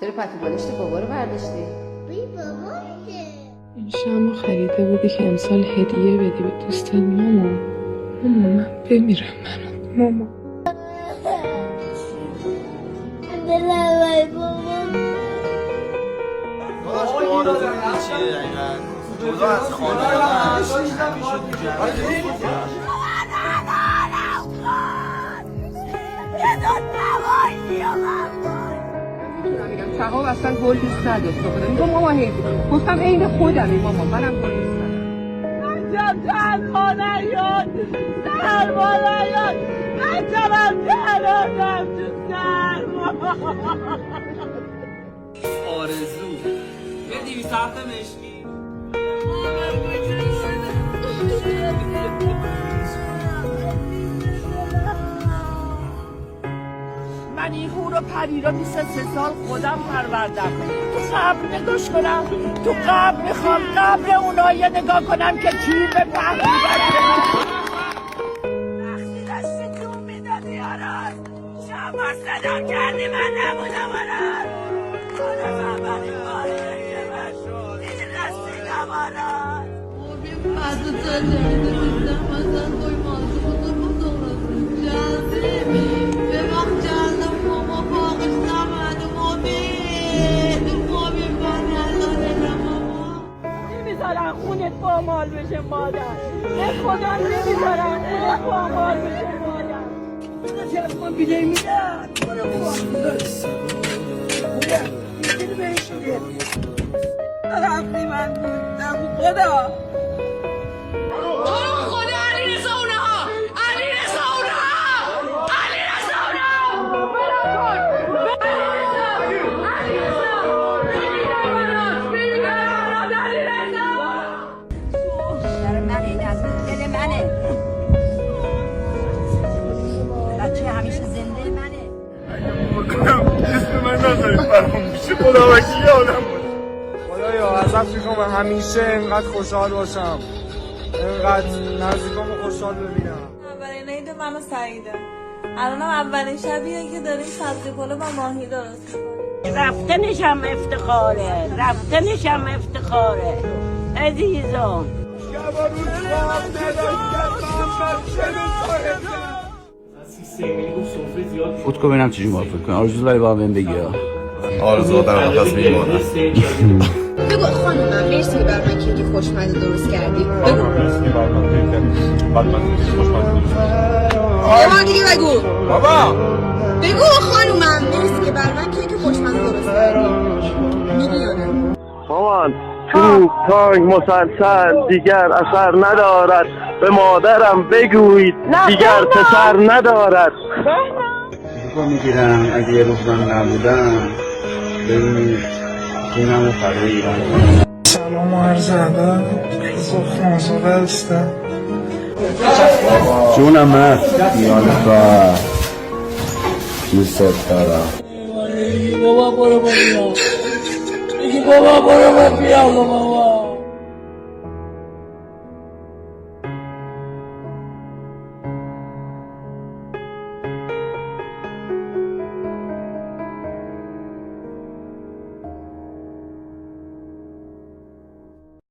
چرا پتی بالشت بابا رو برداشتی؟ بی بابا میگه این شمع خریده بودی که امسال هدیه بدی به دوستت ماما. ماما من بمیرم برات ماما. دلم بابا آرزو چیه دقیقا؟ جدا از خانواده‌اش همیشه تو جمعیت شهاب اصلا گل دوست نداشت بخدا میگم ماما هی گفتم عین خودمه ماما منم گل دوست ندارم عجب تنها نیاد سرما نیاد عجبم تنهادم تو سرما آرزو یه 207 مشکی من این هور و پری رو 23 سال خودم پروردم تو قبر نگاش کنم تو قبر میخوام قبر اونا یه نگاه کنم که جور به پهلی وقتی دست جون میدادی آراز شما صدا کردی من نبودم آراز خودم اولین باری که من دیدی دستی نماراز بعد تو نمیدونستم مثلا توی مازو بودم جازی به وقت جانم ماما پاقش نمید مامی من الان ماما نمیذارن خونت پامال بشه مادر به خدا نمیذارن خونت پامال بشه مادر تلفن بیده میدن برو رفتی من موندم خدا اسم من نذارید برام میشه خدا وکیلی آدم بود. خدایا ازت میخوام همیشه انقدر خوشحال باشم انقدر نزدیکامو خوشحال ببینم. اولین عید من و سعیده الانم اولین شبیه که داریم سبزی پلو با ماهی درست می‌کنیم. رفتنشم افتخاره رفتنشم افتخاره عزیزم فوت کن ببینم چجوری موافق کنم. آرزو داری با من بگی آرزو در نفس میمونه. بگو خانومم مرسی که بر من کیک خوشمزه درست کردی. بگو مرسی بر من کیک خوشمزه درست کردی. یه بار دیگه بگو بابا بگو خانومم مرسی که بر من کیک خوشمزه درست کردی. میگی یا نه؟ مامان توپ تانک مسلسل دیگر اثر ندارد به مادرم بگویید دیگر پسر ندارد. رو میگیرم اگه یه روز من نبودم ببینید جونم و فرده ایران. سلام و عرض ادب زخم آزاده هستم. جونم هست یادتا دوست دارم. بابا برو با بیا بابا برو با بیا بابا